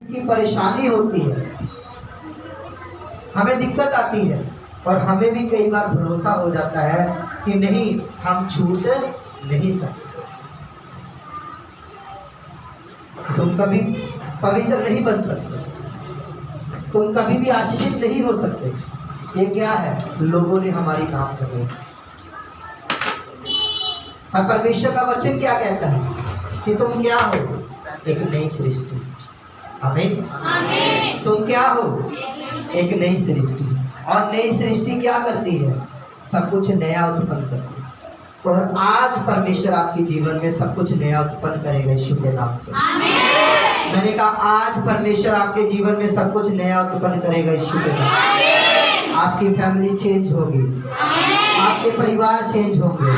की परेशानी होती है, हमें दिक्कत आती है और हमें भी कई बार भरोसा हो जाता है कि नहीं, हम छूट नहीं सकते। तुम कभी पवित्र नहीं बन सकते, तुम कभी भी आशीषित नहीं हो सकते। ये क्या है? लोगों ने हमारी नाम कही। और परमेश्वर का वचन क्या कहता है कि तुम क्या हो? एक नई सृष्टि। आमीन। तुम क्या हो? एक नई सृष्टि। और नई सृष्टि क्या करती है? सब कुछ नया उत्पन्न करती है। और आज परमेश्वर आपके जीवन में सब कुछ नया उत्पन्न करेगा यीशु के नाम से। आमीन। मैंने कहा आज परमेश्वर आपके जीवन में सब कुछ नया उत्पन्न करेगा यीशु के नाम से। आपकी फैमिली चेंज होगी, आपके परिवार चेंज होंगे,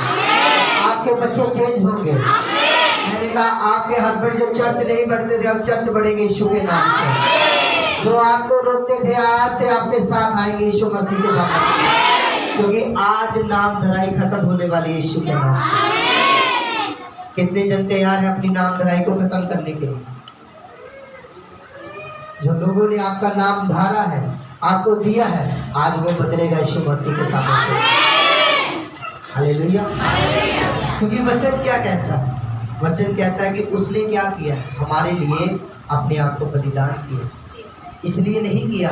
आपके बच्चे चेंज होंगे। मैंने कहा आपके हस्बैंड जो चर्च नहीं बढ़ते थे अब चर्च बढ़ेंगे यीशु के नाम से। जो आपको रोकते थे आज से आपके साथ आएंगे यीशु मसीह के साथ, क्योंकि आज नाम धराई खत्म होने वाली है यीशु के नाम से। कितने जन तैयार हैं अपनी नाम धराई को खत्म करने के लिए? जो लोगों ने आपका नाम धारा है, आपको दिया है, आज वो बदलेगा यीशु मसीह के साथ। हालेलुया। क्योंकि वचन क्या कहता है? वचन कहता है कि उसने क्या किया? हमारे लिए अपने आप को बलिदान किया। इसलिए नहीं किया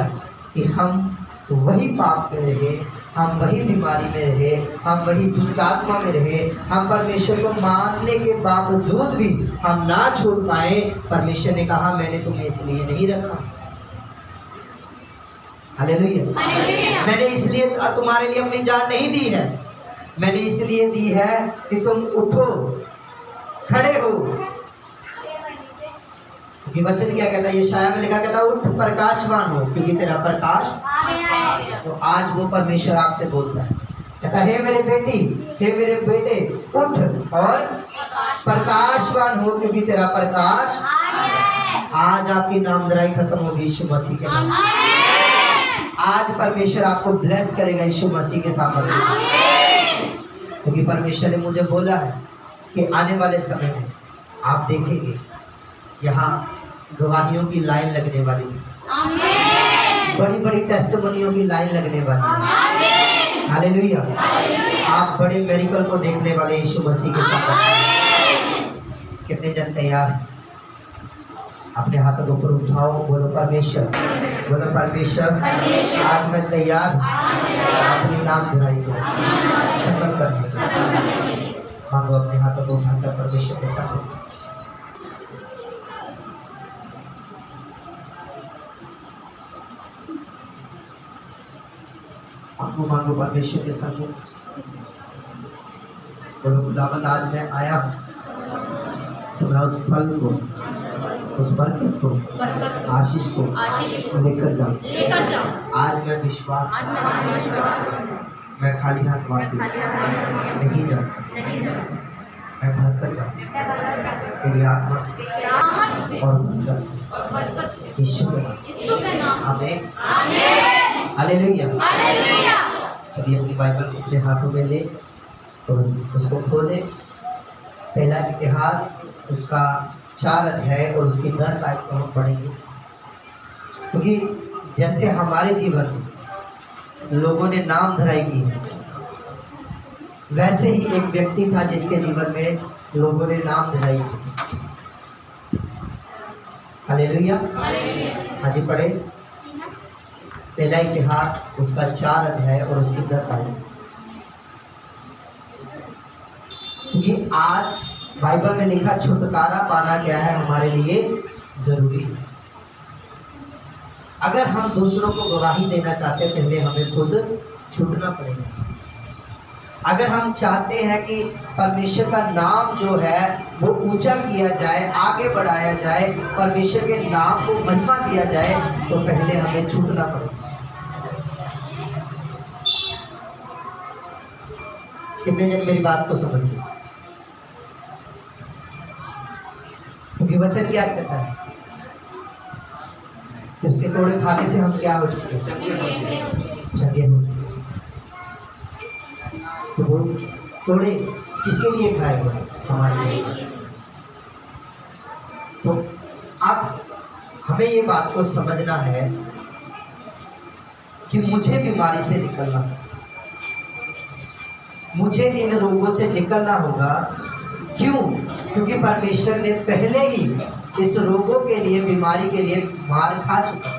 कि हम वही पाप में रहे, हम वही बीमारी में रहे, हम वही दुष्ट आत्मा में रहे, हम परमेश्वर को मानने के बावजूद भी हम ना छोड़ पाए। परमेश्वर ने कहा मैंने तुम्हें इसलिए नहीं रखा। हालेलुया। मैंने इसलिए तुम्हारे लिए अपनी जान नहीं दी है, मैंने इसलिए दी है कि तुम उठो, खड़े हो। कि वचन क्या कहता है? यशायाह में लिखा कहता है उठ प्रकाशवान हो क्योंकि तेरा प्रकाश तो आज वो परमेश्वर आपसे बोलता है, कहता हे मेरे बेटी, हे मेरे बेटे, उठ और प्रकाशवान हो क्योंकि तेरा प्रकाश। आज आपकी नामधराई खत्म होगी यीशु मसीह के नाम से। आज परमेश्वर आपको ब्लेस करेगा यीशु मसीह के सामने, क्योंकि परमेश्वर ने मुझे बोला है कि आने वाले समय में आप देखेंगे यहाँ गवाहियों की लाइन लगने वाली है, बड़ी बड़ी टेस्टिमोनियों की लाइन लगने वाली है। हालेलुया। आप बड़े मेरिकल को देखने वाले यीशु मसीह के साथ। कितने जन तैयार? अपने हाथों को ऊपर उठाओ, बोलो परमेश्वर, बोलो परमेश्वर, आज मैं तैयार अपनी नाम धराई को खत्म करने। मांगो अपने हाथों को उठाकर परमेश्वर के साथ। आपको मांगो परमेश्वर के साथ। बोलो खुदावंद आज मैं आया हूँ, तो मैं उस फल को, उस बरकत को, आशीष को लेकर जाऊँ। आज मैं विश्वास, मैं खाली हाथ वापस नहीं जाऊँ, मैं भर कर जाऊँ तेरी आत्मा से और बरकत से यीशु के नाम। आमीन। हालेलुया। सभी अपनी बाइबल को अपने हाथों में ले और उसको खोले। पहला इतिहास उसका 4 अध्याय और उसकी 10 आयत को हम पढ़ेंगे, क्योंकि जैसे हमारे जीवन में लोगों ने नाम धराई की, वैसे ही एक व्यक्ति था जिसके जीवन में लोगों ने नाम धराई की। हालेलुया। हाँ जी, पढ़े पहला इतिहास उसका 4 अध्याय और उसकी 10 आयत। क्योंकि आज बाइबल में लिखा छुटकारा पाना क्या है हमारे लिए जरूरी है। अगर हम दूसरों को गवाही देना चाहते हैं, पहले हमें खुद छूटना पड़ेगा। अगर हम चाहते हैं कि परमेश्वर का नाम जो है वो ऊंचा किया जाए, आगे बढ़ाया जाए, परमेश्वर के नाम को महिमा दिया जाए, तो पहले हमें छूटना पड़ेगा। कितने जन मेरी बात को समझ गए? क्योंकि वचन क्या कहता है? उसके तोड़े खाने से हम क्या हो चुके हैं? चंगे हो चुके। तो वो तोड़े किसके लिए खाए हुए? हमारे लिए। तो अब हमें ये बात को समझना है कि मुझे बीमारी से निकलना है, मुझे इन रोगों से निकलना होगा। क्यों? क्योंकि परमेश्वर ने पहले ही इस रोगों के लिए, बीमारी के लिए मार खा चुका,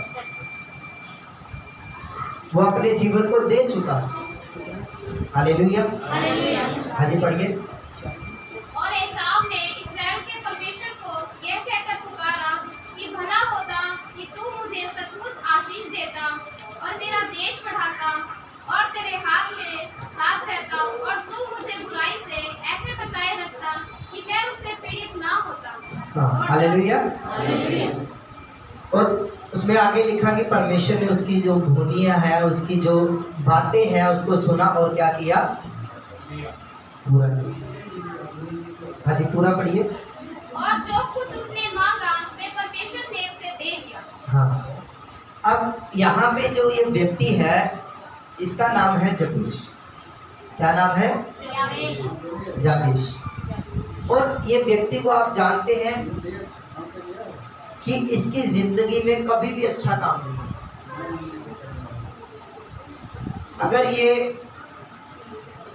वो अपने जीवन को दे चुका। हालेलुया। हाँ जी पढ़िए। और एसाव ने इस्राएल के परमेश्वर को यह कहकर पुकारा कि भला होता कि तू मुझे सचमुच आशीष देता और मेरा देश बढ़ाता और तेरे हाथ में साथ रहता, और तू मुझे बुराई से ऐसे बचाए रखता कि मैं उससे पीड़ित ना होता। हालेलुया। और उसमें आगे लिखा कि परमेश्वर ने उसकी जो ध्वनियाँ है, उसकी जो बातें हैं, उसको सुना और क्या किया? पूरा किया। हाँ जी पूरा पढ़िए। और जो कुछ उसने मांगा मैं परमेश्वर ने उसे दे दिया। हाँ, अब यहाँ पे जो ये व्यक्ति है, इसका नाम है जबेश। क्या नाम है? जाबेश। और ये व्यक्ति को आप जानते हैं कि इसकी जिंदगी में कभी भी अच्छा काम नहीं। अगर ये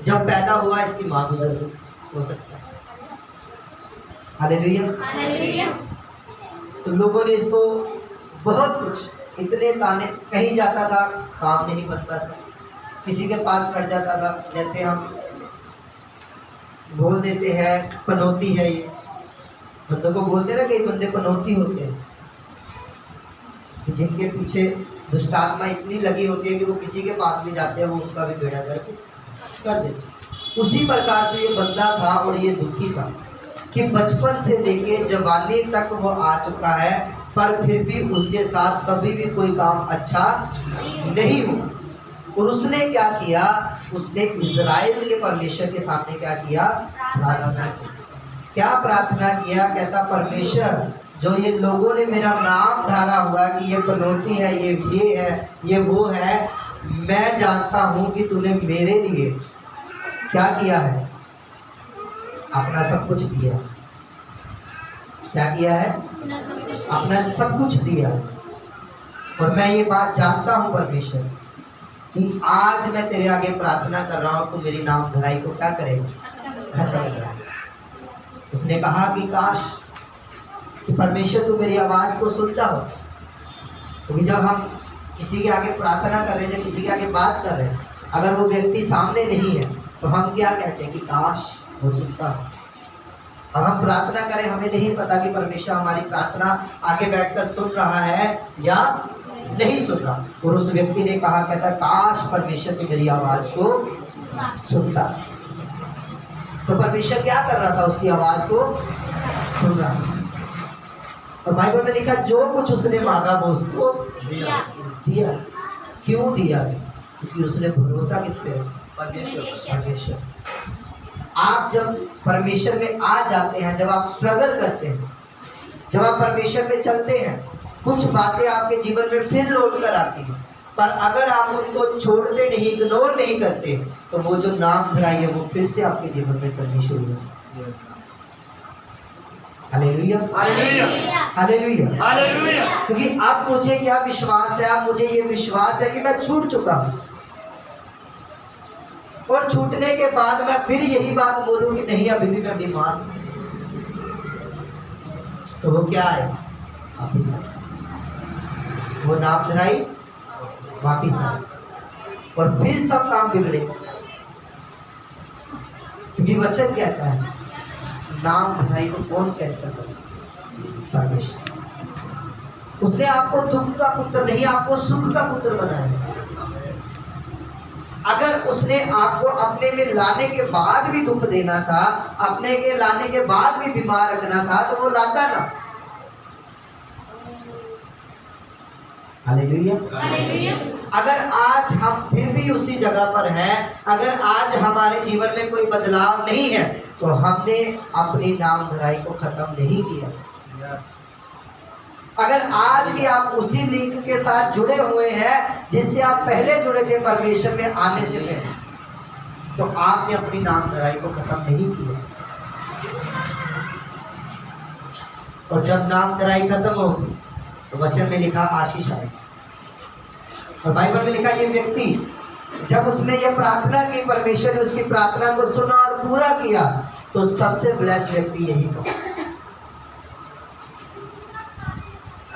जब पैदा हुआ, इसकी माँ गुजर गई, हो सकता है। हालेलुया। तो लोगों ने इसको बहुत कुछ, इतने ताने, कहीं जाता था काम नहीं बनता था, किसी के पास पड़ जाता था, जैसे हम बोल देते हैं पनौती है, ये बंदों को बोलते ना, कई बंदे पनौती होते हैं कि जिनके पीछे दुष्ट आत्मा इतनी लगी होती है कि वो किसी के पास भी जाते हैं, वो उनका भी बेड़ा गर्क कर देते। उसी प्रकार से ये बंदा था और ये दुखी था कि बचपन से लेके जवानी तक वो आ चुका है, पर फिर भी उसके साथ कभी भी कोई काम अच्छा नहीं हुआ। और उसने क्या किया? उसने इज़राइल के परमेश्वर के सामने क्या किया? प्रार्थना की। क्या प्रार्थना किया? कहता परमेश्वर, जो ये लोगों ने मेरा नाम धारा हुआ कि ये पनौती है, ये है, ये वो है, मैं जानता हूँ कि तूने मेरे लिए क्या किया है? अपना सब कुछ दिया। क्या किया है? अपना सब कुछ दिया। और मैं ये बात जानता हूँ परमेश्वर कि आज मैं तेरे आगे प्रार्थना कर रहा हूँ, तो मेरी नाम धराई को क्या करेगा? खत्म करेगा। उसने कहा कि काश कि परमेश्वर तू मेरी आवाज़ को सुनता हो, क्योंकि जब हम किसी के आगे प्रार्थना कर रहे हैं, किसी के आगे बात कर रहे हैं, अगर वो व्यक्ति सामने नहीं है तो हम क्या कहते हैं कि काश वो सुनता हो। और हम प्रार्थना करें, हमें नहीं पता कि परमेश्वर हमारी प्रार्थना आगे बैठकर सुन रहा है या नहीं सुन रहा। और उस व्यक्ति ने कहा, कहता काश परमेश्वर की मेरी आवाज़ को सुनता। तो परमेश्वर क्या कर रहा था? उसकी आवाज़ को सुन रहा था। और बाइबल में लिखा जो कुछ उसने मांगा वो उसको दिया। क्यों दिया? क्योंकि उसने भरोसा किस पे? परमेश्वर। आप जब परमेश्वर में आ जाते हैं, जब आप स्ट्रगल करते हैं, जब आप परमेश्वर में चलते हैं, कुछ बातें आपके जीवन में फिर लौट कर आती हैं, पर अगर आप उनको छोड़ते नहीं, इग्नोर नहीं करते, तो वो जो नाम धराई है वो फिर से आपके जीवन में चलनी शुरू होगी। हालेलुया। हालेलुया। क्योंकि अब मुझे क्या विश्वास है? अब मुझे ये विश्वास है कि मैं छूट चुका हूँ, और छूटने के बाद मैं फिर यही बात बोलूँ कि नहीं अभी भी मैं बीमार हूँ, तो वो क्या है? वापिस आ, वो नाम धराई वापिस आ, और फिर सब काम बिगड़े। क्योंकि वचन कहता है नाम धराई को कौन कैंसिल कर सकता? परमेश्वर। उसने आपको दुख का पुत्र नहीं, आपको सुख का पुत्र बनाया। अगर उसने आपको अपने में लाने के बाद भी दुख देना था, अपने के लाने के बाद भी बीमार रखना था, तो वो लाता ना। हालेलुया। अगर आज हम फिर भी उसी जगह पर हैं, अगर आज हमारे जीवन में कोई बदलाव नहीं है, तो हमने अपनी नाम धराई को खत्म नहीं किया। अगर आज भी आप उसी लिंक के साथ जुड़े हुए हैं जिससे आप पहले जुड़े थे परमेश्वर में आने से पहले, तो आपने अपनी नाम धराई को खत्म नहीं किया। और जब नाम धराई खत्म होगी तो वचन में लिखा आशीष आए। और बाइबल में लिखा ये व्यक्ति जब उसने ये प्रार्थना की, परमेश्वर ने उसकी प्रार्थना को सुना और पूरा किया, तो सबसे ब्लेस व्यक्ति यही था।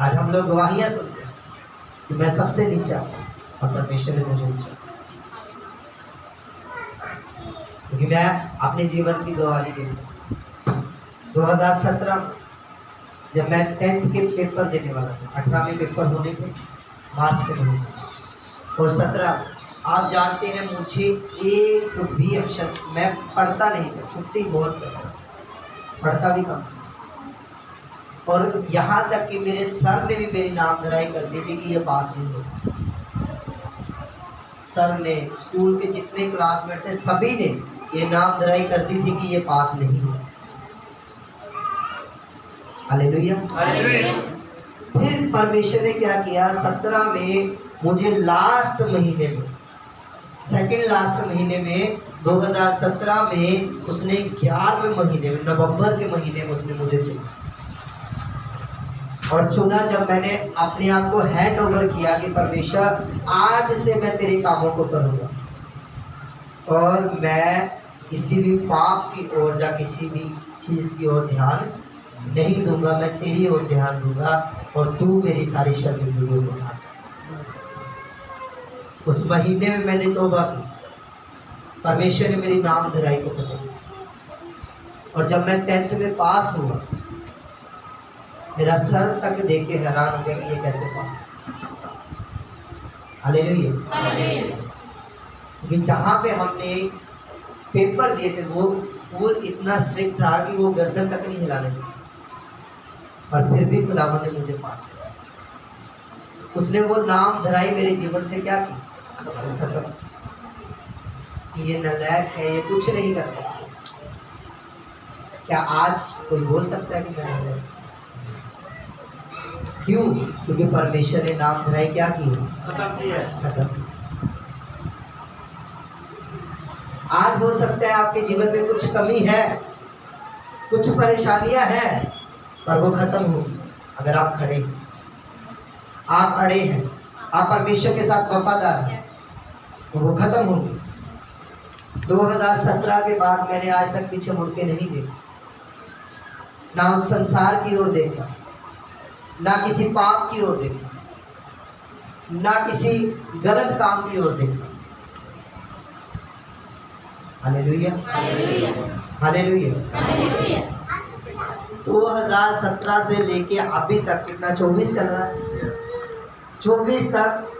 आज हम लोग गवाहियां सुनते हैं कि मैं सबसे नीचा और परमेश्वर ने मुझे ऊंचा। क्योंकि मैं अपने जीवन की गवाही दे रहा हूं। 2017 जब मैं 10th के पेपर देने वाला था, 18वें पेपर होने थे मार्च के महीने, और 17 आप जानते हैं मुझे एक भी अक्षर मैं पढ़ता नहीं था, छुट्टी बहुत करता, पढ़ता भी कम। और यहाँ तक कि मेरे सर ने भी मेरी नामधराई कर दी थी कि ये पास नहीं होगा। सर ने, स्कूल के जितने क्लासमेट थे सभी ने ये नामधराई कर दी थी कि ये पास नहीं होगा। हालेलुया। फिर परमेश्वर ने क्या किया, 17 में मुझे लास्ट महीने में, सेकंड लास्ट महीने में 2017 में उसने 11वें महीने में, नवंबर के महीने में उसने मुझे चुना। और चुना जब मैंने अपने आप को हैंड ओवर किया कि परमेश्वर आज से मैं तेरे कामों को करूँगा और मैं किसी भी पाप की ओर या किसी भी चीज़ की ओर ध्यान नहीं दूंगा, मैं तेरी ओर ध्यान दूंगा और तू मेरी सारी शर्मिंदगी को उठा। उस महीने में मैंने तौबा की, परमेश्वर ने मेरी नामधराई को पकड़ा। और जब मैं 10th में पास हुआ, मेरा सर तक देख के हैरान हो गया कि ये कैसे पास है। हालेलुया। क्योंकि जहाँ पे हमने पेपर दिए थे वो स्कूल इतना स्ट्रिक्ट था कि वो गर्दन तक नहीं हिलाने देते, और फिर भी खुदावन ने मुझे पास किया। उसने वो नाम धराई मेरे जीवन से क्या की, खत्म कि ये नालायक है, ये कुछ नहीं कर सकता। क्या आज कोई बोल सकता है कि मैं नालायक? क्यों? क्योंकि परमेश्वर ने नाम धराई क्या की, खत्म। आज हो सकता है आपके जीवन में कुछ कमी है, कुछ परेशानियां हैं, पर वो खत्म होगी अगर आप खड़े हैं, आप अड़े हैं, आप परमेश्वर के साथ वफादार हैं, तो वो खत्म होगी। 2017 के बाद मैंने आज तक पीछे मुड़ के नहीं देखा, ना उस संसार की ओर देखा, ना किसी पाप की ओर देखा, ना किसी गलत काम की ओर देखा। Hallelujah, hallelujah. 2017 से लेके अभी तक कितना, 24 चल रहा है, 24 तक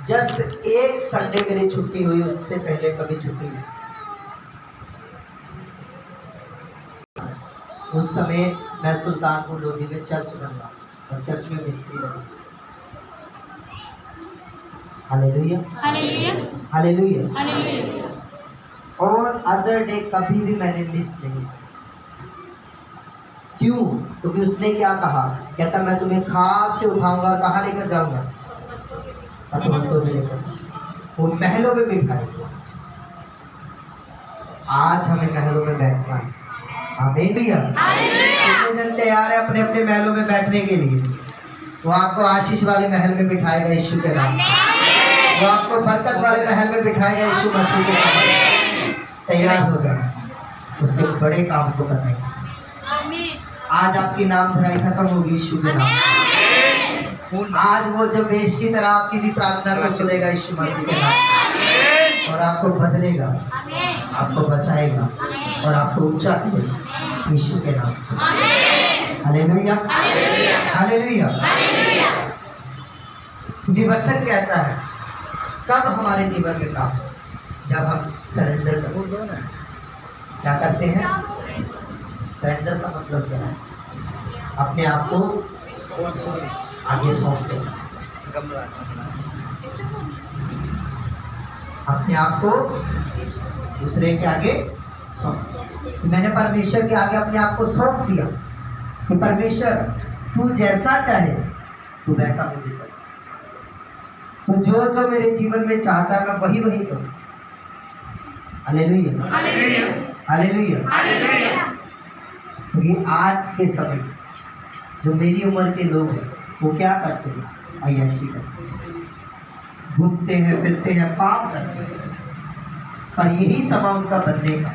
जस्ट एक संडे मेरी छुट्टी हुई, उससे पहले कभी छुट्टी नहीं। उस समय मैं सुल्तानपुर लोधी में चर्च बन रहा और चर्च में मिस्त्री लगा। Hallelujah, hallelujah, hallelujah. और अदर डे कभी भी मैंने मिस नहीं। क्यों? क्योंकि उसने क्या कहा, कहता मैं तुम्हें खाक से उठाऊंगा और कहाँ लेकर जाऊंगा, तो लेकर वो महलों में बिठाएगा। आज हमें महलों में बैठना है। आमीन भैया। कितने जन तैयार है अपने अपने महलों में बैठने के लिए? वो आपको आशीष वाले महल में बिठाएगा यीशु के नाम से। वो आपको बरकत वाले महल में बिठाएगा यीशु मसीह के नाम। तैयार हो जाए उसके बड़े काम को करने का। आज आपकी नाम धराई खत्म होगी यीशु के नाम से। आज वो जब वेश की तरह आपकी भी प्रार्थना को सुनेगा यीशु मसीह के नाम से, और आपको बदलेगा, आपको बचाएगा और आपको ऊंचा करेगा यीशु के नाम से। Hallelujah, hallelujah. क्योंकि वचन कहता है कब हमारे जीवन में काम, जब हम सरेंडर करते हैं। क्या करते हैं? सरेंडर का मतलब क्या है? अपने आप को आगे सौंपते हैं, अपने आप को दूसरे के आगे सौंप। मैंने परमेश्वर के आगे अपने आप को सौंप दिया कि परमेश्वर तू जैसा चाहे तू वैसा मुझे चाहिए, तो जो जो मेरे जीवन में चाहता है मैं वही वही करूँ। Hallelujah, hallelujah. क्योंकि आज के समय जो मेरी उम्र के लोग हैं वो क्या करते हैं? अय्याशी करते हैं, घूमते हैं, फिरते हैं, पाप करते हैं। पर यही समय उनका बनने का।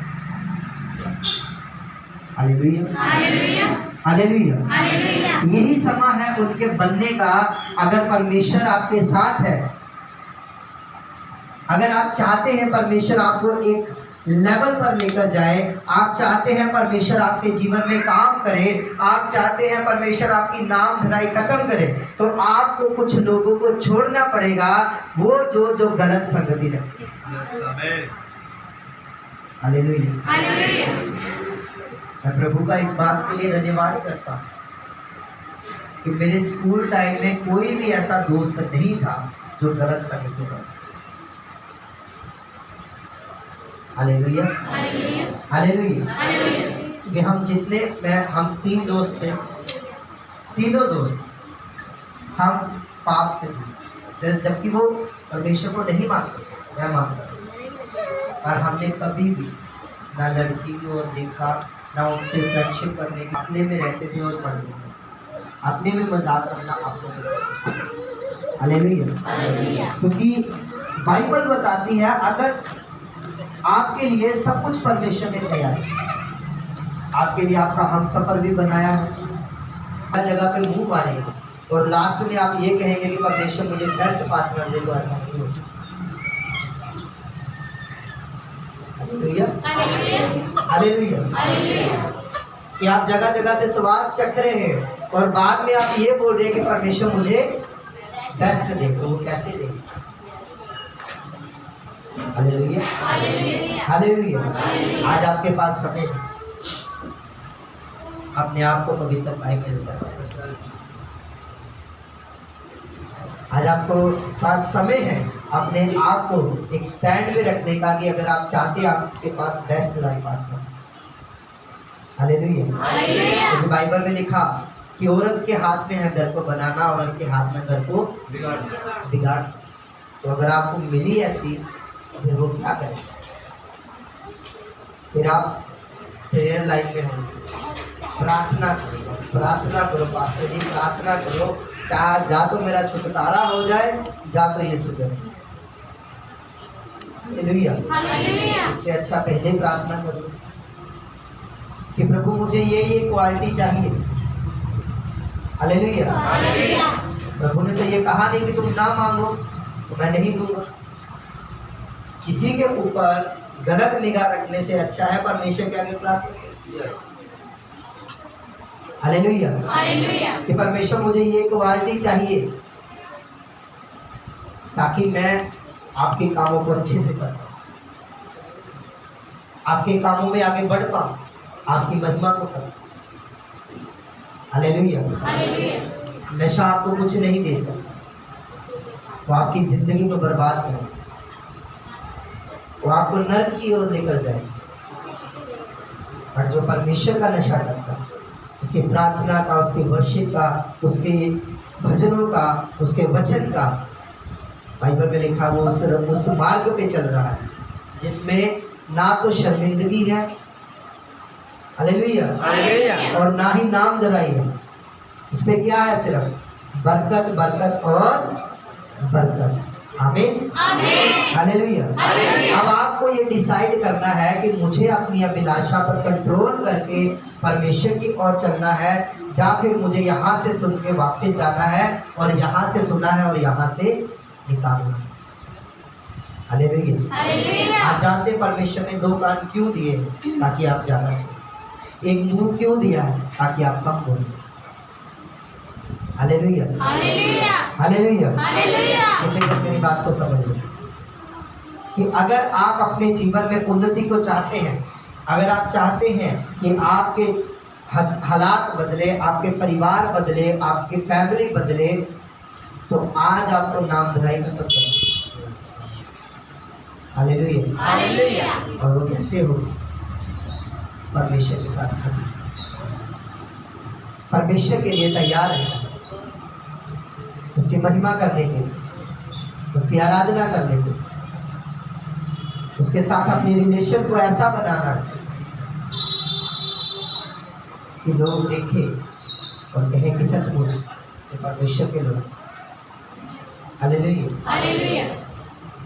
Hallelujah, hallelujah, hallelujah. हालेलुया। यही समय है उनके बनने का। अगर परमेश्वर आपके साथ है, अगर आप चाहते हैं परमेश्वर आपको एक लेवल पर लेकर जाए, आप चाहते हैं परमेश्वर आपके जीवन में काम करे, आप चाहते हैं परमेश्वर आपकी नाम धराई खत्म करे, तो आपको कुछ लोगों को छोड़ना पड़ेगा, वो जो गलत संगति रखते हैं। Hallelujah, hallelujah. मैं प्रभु का इस बात के लिए धन्यवाद करता हूँ कि मेरे स्कूल टाइम में कोई भी ऐसा दोस्त नहीं था जो गलत संगति में। Hallelujah, hallelujah, hallelujah. हालेलुया। कि हम 3 दोस्त थे, तीनों दोस्त हम पाप से थे, जबकि वो परमेश्वर को नहीं मानते, मैं मानता था। और हमने कभी भी ना लड़की की ओर देखा, ना उनसे फ्रेंडशिप करने की, अपने में रहते थे और पढ़ते थे, अपने में मजाक करना, अपने में। Hallelujah, hallelujah. क्योंकि बाइबल बताती है अगर आपके लिए सब कुछ परमेश्वर ने तैयार किया, आपके लिए आपका हम सफर भी बनाया है, हर जगह पे मुंह मारेंगे और लास्ट में आप ये कहेंगे कि परमेश्वर मुझे बेस्ट पार्टनर दे, तो ऐसा नहीं हो सकता। Hallelujah, hallelujah, hallelujah. हालेलुया। कि आप जगह जगह से स्वाद चख रहे हैं और बाद में आप ये बोल रहे हैं कि परमेश्वर मुझे बेस्ट दे, तो वो कैसे देगा? Hallelujah, hallelujah, hallelujah. आज आपके पास समय है अपने आप को पवित्र बाइबल में रखने। आज आपको पास समय है अपने आप को एक स्टैंड पे रखने का कि अगर आप चाहते हैं आपके पास best life partner. Hallelujah, hallelujah. क्योंकि बाइबल में लिखा कि औरत के हाथ में है घर को बनाना, औरत के हाथ में घर को बिगाड़। तो अगर आपको मिली ऐसी, तो फिर वो क्या करें? फिर आप प्रेयर लाइन में होंगे, प्रार्थना करो, बस प्रार्थना करो, पास्टर जी प्रार्थना करो, चाहे जा तो मेरा छुटकारा हो जाए, जा तो ये सुधर। Hallelujah, hallelujah. इससे अच्छा पहले प्रार्थना करो कि प्रभु मुझे ये क्वालिटी चाहिए। Hallelujah, hallelujah. प्रभु ने तो ये कहा नहीं कि तुम ना मांगो तो मैं नहीं दूंगा। किसी के ऊपर गलत निगाह रखने से अच्छा है परमेश्वर के आगे प्रार्थना। Hallelujah, hallelujah. कि परमेश्वर मुझे ये क्वालिटी चाहिए ताकि मैं आपके कामों को अच्छे से कर पाऊँ, आपके कामों में आगे बढ़ पाऊँ, आपकी महिमा को कर। Hallelujah, hallelujah. नशा आपको कुछ नहीं दे सकता, वो आपकी जिंदगी को बर्बाद करे, वो आपको नर्क की ओर लेकर जाए। और जो परमेश्वर का नशा करता है, उसकी प्रार्थना का, उसके वर्शिप का, उसके भजनों का, उसके वचन का, बाइबल में लिखा वो उस मार्ग पे चल रहा है जिसमें ना तो शर्मिंदगी है, हालेलुया, हालेलुया। और ना ही नाम धराई है। उस पे क्या है? सिर्फ बरकत, बरकत और बरकत। आमीन, आमीन। हालेलुया। हालेलुया। अब आपको ये डिसाइड करना है कि मुझे अपनी अभिलाषा पर कंट्रोल करके परमेश्वर की ओर चलना है, या फिर मुझे यहाँ से सुन के वापस जाना है और यहाँ से सुना है और यहाँ से निकालना है। Hallelujah, hallelujah. आप जानते हैं परमेश्वर ने 2 कान क्यों दिए हैं? ताकि आप ज़्यादा सुने। एक मुंह क्यों दिया है? ताकि आप कम बोलें। Hallelujah, hallelujah. हालेलुया। हालेलुया। तो मेरी बात को समझिए कि अगर आप अपने जीवन में उन्नति को चाहते हैं, अगर आप चाहते हैं कि आपके हालात बदले, आपके परिवार बदले, आपके फैमिली बदले, तो आज आपको नाम धराई खत्म करना। Hallelujah, hallelujah. और वो कैसे हो? परमेश्वर के साथ खड़े, परमेश्वर के लिए तैयार है, उसकी महिमा करने के, उसकी आराधना करने के, उसके साथ अपने रिलेशन को ऐसा बनाना है कि लोग देखें और कहें कि सचमुच ये परमेश्वर के लोग। हालेलुया। हालेलुया।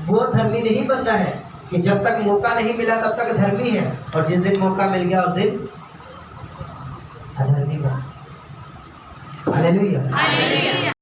वो धर्मी नहीं बनना है कि जब तक मौका नहीं मिला तब तक धर्मी है, और जिस दिन मौका मिल गया उस दिन अधर्मी बना। हालेलुया। हालेलुया।